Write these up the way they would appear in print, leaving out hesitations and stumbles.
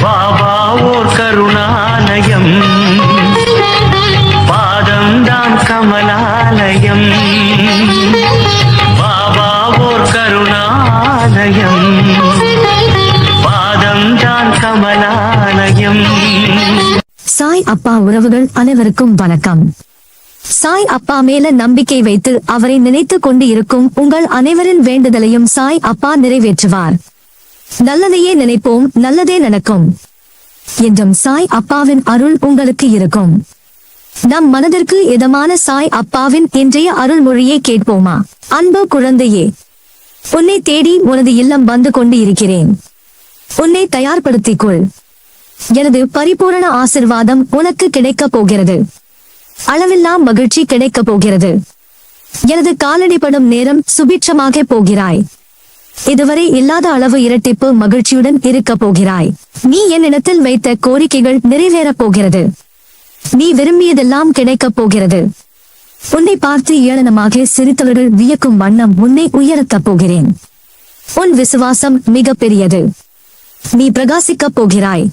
பாபா ஓர் கருணாலயம், பாதம்தான் கமலாலயம். பாபா ஓர் கருணாலயம், பாதம்தான் கமலாலயம். சாய் அப்பா உறவுகள் அனைவருக்கும் வணக்கம். சாய் அப்பா மேல நம்பிக்கை வைத்து அவரை நினைத்து கொண்டு இருக்கும் உங்கள் அனைவரின் வேண்டுதலையும் சாய் அப்பா நிறைவேற்றுவார். நல்லதையே நினைப்போம், நல்லதே நடக்கும் என்றும் சாய் அப்பாவின் அருள் உங்களுக்கு இருக்கும். நம் மனதிற்கு இதமான சாய் அப்பாவின் இன்றைய அருள்மொழியை கேட்போமா? அன்பு குழந்தையே, உன்னை தேடி உனது இல்லம் வந்து கொண்டு இருக்கிறேன். உன்னை தயார்படுத்திக் கொள். எனது பரிபூரண ஆசிர்வாதம் உனக்கு கிடைக்கப் போகிறது. அளவில்லா மகிழ்ச்சி கிடைக்கப் போகிறது. எனது காலடிப்படும் நேரம் சுபிட்சமாக போகிறாய். இதுவரை இல்லாத அளவு இரட்டிப்பு மகிழ்ச்சியுடன் இருக்க போகிறாய். நீ என்னிடத்தில் வைத்த கோரிக்கைகள் நிறைவேறப் போகிறது. நீ விரும்பியதெல்லாம் கிடைக்கப் போகிறது. உன்னை பார்த்து ஏளனமாக சிரித்தவர்கள் வியக்கும் வண்ணம் உன்னை உயர்த்தப் போகிறேன். உன் விசுவாசம் மிக பெரியது. நீ பிரகாசிக்கப் போகிறாய்.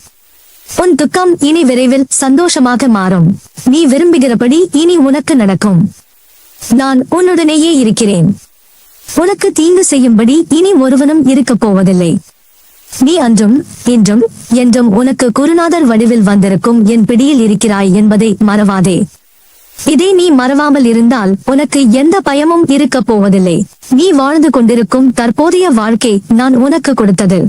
உன் துக்கம் இனி விரைவில் சந்தோஷமாக மாறும். நீ விரும்புகிறபடி இனி உனக்கு நடக்கும். நான் உன்னுடனேயே இருக்கிறேன். உனக்கு தீங்கு செய்யும்படி இனி ஒருவனும் இருக்கப் போவதில்லை. நீ அன்றும் இன்றும் என்றும் உனக்கு குருநாதர் வடிவில் வந்திருக்கும் என் பிடியில் இருக்கிறாய் என்பதை மறவாதே. இதை நீ மறவாமல் இருந்தால் உனக்கு எந்த பயமும் இருக்கப் போவதில்லை. நீ வாழ்ந்து கொண்டிருக்கும் தற்போதைய வாழ்க்கை நான் உனக்கு கொடுத்தது.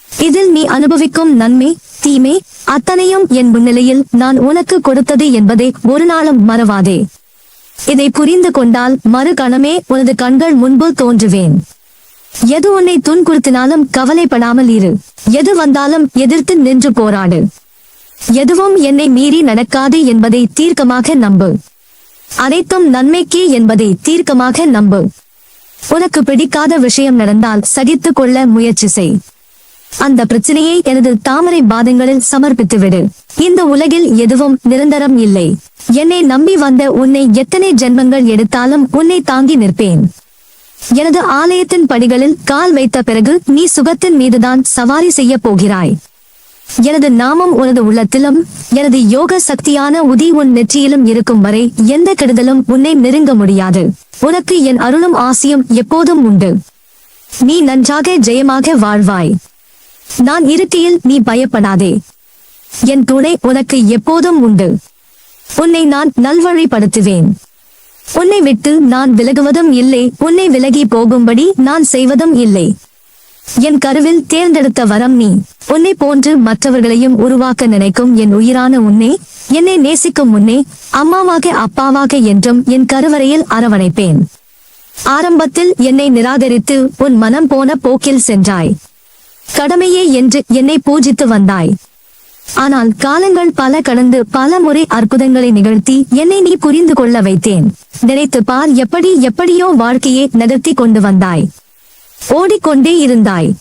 இதில் நீ அனுபவிக்கும் நன்மை தீமை அத்தனையும் என் முன்னிலையில் நான் உனக்கு கொடுத்தது என்பதை ஒரு நாளும் மறவாதே. இதை புரிந்து கொண்டால் மறு கணமே உனது கண்கள் முன்பு தோன்றுவேன். எது உன்னை துன்புறுத்தினாலும் கவலைப்படாமல் இரு. எது வந்தாலும் எதிர்த்து நின்று போராடு. எதுவும் என்னை மீறி நடக்காது என்பதை தீர்க்கமாக நம்பு. அனைத்தும் நன்மைக்கே என்பதை தீர்க்கமாக நம்பு. உனக்கு பிடிக்காத விஷயம் நடந்தால் சகித்துக் கொள்ள முயற்சி செய். அந்த பிரச்சனையை எனது தாமரை பாதங்களில் சமர்ப்பித்துவிடு. இந்த உலகில் எதுவும் நிரந்தரம் இல்லை. என்னை நம்பி வந்த உன்னை எத்தனை ஜென்மங்கள் எடுத்தாலும் உன்னை தாங்கி நிற்பேன். எனது ஆலயத்தின் படிகளில் கால் வைத்த பிறகு நீ சுகத்தின் மீதுதான் சவாரி செய்ய போகிறாய். எனது நாமம் உனது உள்ளத்திலும் எனது யோக சக்தியான உதி உன் நெற்றியிலும் இருக்கும் வரை எந்த கெடுதலும் உன்னை நெருங்க முடியாது. உனக்கு என் அருளும் ஆசியும் எப்போதும் உண்டு. நீ நன்றாக ஜெயமாக வாழ்வாய். நான் இருக்கையில் நீ பயப்படாதே. என் துணை உனக்கு எப்போதும் உண்டு. உன்னை நான் நல்வழிப்படுத்துவேன். உன்னை விட்டு நான் விலகுவதும் இல்லை. உன்னை விலகி போகும்படி நான் செய்வதும் இல்லை. என் கருவில் தேர்ந்தெடுத்த வரம் நீ. உன்னை போன்று மற்றவர்களையும் உருவாக்க நினைக்கும் என் உயிரான உன்னை, என்னை நேசிக்கும் உன்னை அம்மாவாக அப்பாவாக என்றும் என் கருவறையில் அரவணைப்பேன். ஆரம்பத்தில் என்னை நிராகரித்து உன் மனம் போன போக்கில் சென்றாய். கடமையே என்று என்னை பூஜித்து வந்தாய். ஆனால் காலங்கள் பல கடந்து பல முறை அற்புதங்களை நிகழ்த்தி என்னை நீ புரிந்து கொள்ள வைத்தேன். நினைத்து பார், எப்படியோ வாழ்க்கையை நகர்த்தி கொண்டு வந்தாய். ஓடிக்கொண்டே இருந்தாய்.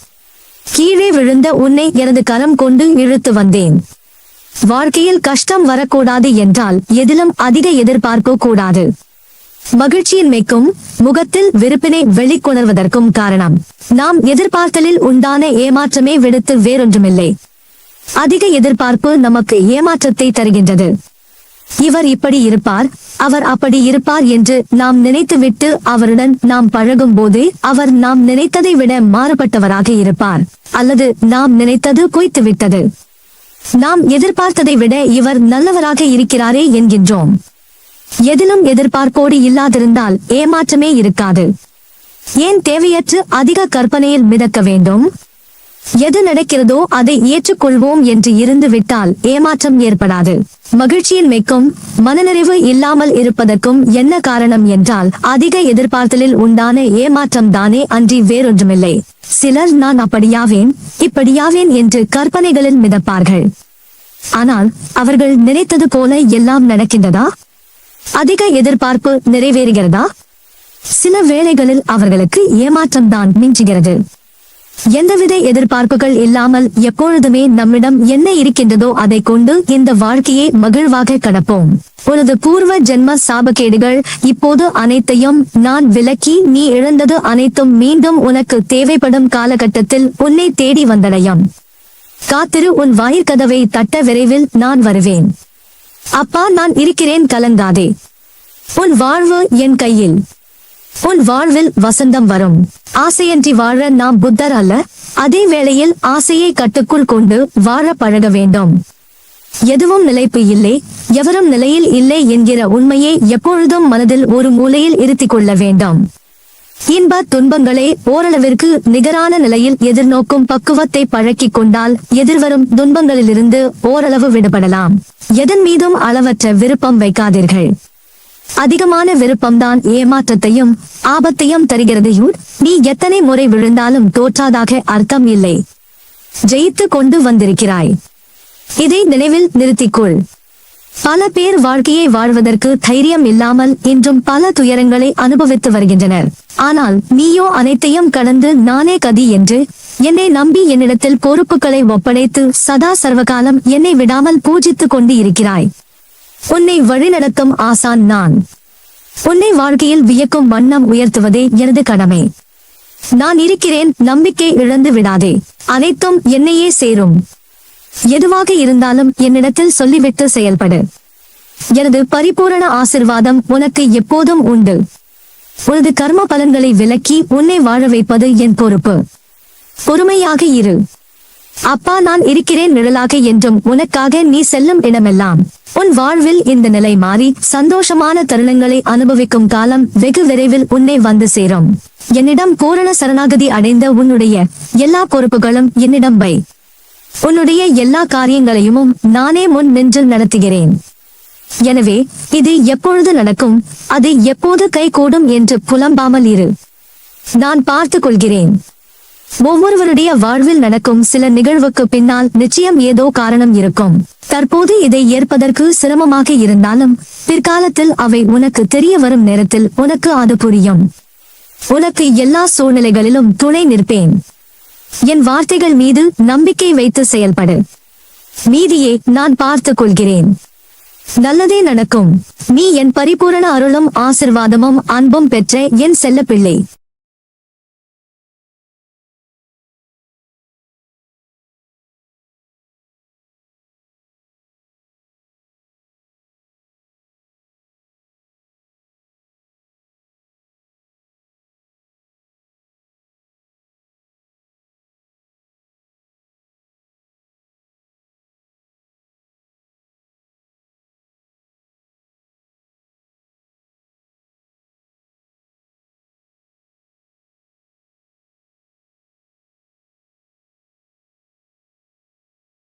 கீழே விழுந்த உன்னை எனது கரம் கொண்டு இழுத்து வந்தேன். வாழ்க்கையில் கஷ்டம் வரக்கூடாது என்றால் எதிலும் அதிக எதிர்பார்க்க கூடாது. மகிழ்ச்சியின்மைக்கும் முகத்தில் வெறுப்பினை வெளிக்கொணர்வதற்கும் காரணம் நாம் எதிர்பார்த்தலில் உண்டான ஏமாற்றமே விடுத்து வேறொன்றுமில்லை. அதிக எதிர்பார்ப்பு நமக்கு ஏமாற்றத்தை தருகின்றது. இவர் இப்படி இருப்பார், அவர் அப்படி இருப்பார் என்று நாம் நினைத்துவிட்டு அவருடன் நாம் பழகும் போது அவர் நாம் நினைத்ததை விட மாறுபட்டவராக இருப்பார். அல்லது நாம் நினைத்தது பொய்த்து விட்டது, நாம் எதிர்பார்த்ததை விட இவர் நல்லவராக இருக்கிறாரே என்கின்றோம். எதிலும் எதிர்பார்ப்போடு இல்லாதிருந்தால் ஏமாற்றமே இருக்காது. ஏன் தேவையற்று அதிக கற்பனையில் மிதக்க வேண்டும்? எது நடக்கிறதோ அதை ஏற்றுக்கொள்வோம் என்று இருந்து விட்டால் ஏமாற்றம் ஏற்படாது. மகிழ்ச்சியின்மைக்கும் மனநிறைவு இல்லாமல் இருப்பதற்கும் என்ன காரணம் என்றால் அதிக எதிர்பார்த்தலில் உண்டான ஏமாற்றம் தானே அன்றி வேறொன்றுமில்லை. சிலர் நான் அப்படியாவேன் இப்படியாவேன் என்று கற்பனைகளில் மிதப்பார்கள். ஆனால் அவர்கள் நினைத்தது போல எல்லாம் நடக்கின்றதா? அதிக எதிர்பார்ப்பு நிறைவேறுகிறதா? சில வேளைகளில் அவர்களுக்கு ஏமாற்றம்தான் மிஞ்சுகிறது. எந்தவித எதிர்பார்ப்புகள் இல்லாமல் எப்பொழுதுமே நம்மிடம் என்ன இருக்கின்றதோ அதை கொண்டு இந்த வாழ்க்கையை மகிழ்வாக கடப்போம். உனது பூர்வ ஜென்ம சாபக்கேடுகள் இப்போது அனைத்தையும் நான் விலக்கி நீ இழந்தது அனைத்தும் மீண்டும் உனக்கு தேவைப்படும் காலகட்டத்தில் உன்னை தேடி வந்தடையும். காத்திரு, உன் வாயிற்கதவை தட்ட விரைவில் நான் வருவேன். அப்பா, நான் இருக்கிறேன், கலங்காதே. உன் வாழ்வு என் கையில். உன் வாழ்வில் வசந்தம் வரும். ஆசையின்றி வாழ நாம் புத்தர் அல்ல. அதே வேளையில் ஆசையை கட்டுக்குள் கொண்டு வாழ பழக வேண்டும். எதுவும் நிலைப்பு இல்லை, எவரும் நிலையில் இல்லை என்கிற உண்மையை எப்பொழுதும் மனதில் ஒரு மூலையில் இருத்திக் கொள்ள வேண்டும். இன்ப துன்பங்களை ஓரளவிற்கு நிகரான நிலையில் எதிர்நோக்கும் பக்குவத்தை பழக்கிக் கொண்டால் எதிர்வரும் துன்பங்களிலிருந்து ஓரளவு விடுபடலாம். எதன் மீதும் அளவற்ற விருப்பம் வைக்காதீர்கள். அதிகமான விருப்பம்தான் ஏமாற்றத்தையும் ஆபத்தையும் தருகிறது. நீ எத்தனை முறை விழுந்தாலும் தோற்றாதாக அர்த்தம் இல்லை. ஜெயித்து கொண்டு வந்திருக்கிறாய். இதை நினைவில் நிறுத்திக்கொள். பல பேர் வாழ்க்கையை வாழ்வதற்கு தைரியம் இல்லாமல் இன்றும் பல துயரங்களை அனுபவித்து வருகின்றனர். ஆனால் நீயோ அனைத்தையும் கடந்து நானே கதி என்று என்னை நம்பி என்னிடத்தில் பொறுப்புகளை ஒப்படைத்து சதா சர்வகாலம் என்னை விடாமல் பூஜித்துக் கொண்டு இருக்கிறாய். உன்னை வழிநடத்தும் ஆசான் நான். உன்னை வாழ்க்கையில் வியக்கும் வண்ணம் உயர்த்துவதே எனது கடமை. நான் இருக்கிறேன், நம்பிக்கை இழந்து விடாதே. அனைத்தும் என்னையே சேரும். எதுவாக இருந்தாலும் என்னிடத்தில் சொல்லிவிட்டு செயல்படு. எனது பரிபூரண ஆசிர்வாதம் உனக்கு எப்போதும் உண்டு. உனது கர்ம பலன்களை விலக்கி உன்னை வாழ வைப்பது என் பொறுப்பு. பொறுமையாக இரு. அப்பா, நான் இருக்கிறேன் நிழலாக என்றும் உனக்காக நீ செல்லும் இடமெல்லாம். உன் வாழ்வில் இந்த நிலை மாறி சந்தோஷமான தருணங்களை அனுபவிக்கும் காலம் வெகு விரைவில் உன்னை வந்து சேரும். என்னிடம் பூரண சரணாகதி அடைந்த உன்னுடைய எல்லா பொறுப்புகளும் என்னிடம் வை. உன்னுடைய எல்லா காரியங்களையும் நானே முன் நின்று நடத்துகிறேன். எனவே இது எப்பொழுது நடக்கும், அது எப்போது கைகூடும் என்று புலம்பாமல் இரு. நான் பார்த்துக் கொள்கிறேன். ஒவ்வொருவருடைய வாழ்வில் நடக்கும் சில நிகழ்வுக்கு பின்னால் நிச்சயம் ஏதோ காரணம் இருக்கும். தற்போது இதை ஏற்பதற்கு சிரமமாக இருந்தாலும் பிற்காலத்தில் அவை உனக்கு தெரிய வரும் நேரத்தில் உனக்கு அது புரியும். உனக்கு எல்லா சூழ்நிலைகளிலும் துணை நிற்பேன். என் வார்த்தைகள் மீது நம்பிக்கை வைத்து செயல்படு. மீதியை நான் பார்த்துக் கொள்கிறேன். நல்லதே நடக்கும். நீ என் பரிபூரண அருளும் ஆசிர்வாதமும் அன்பும் பெற்ற என் செல்ல பிள்ளை.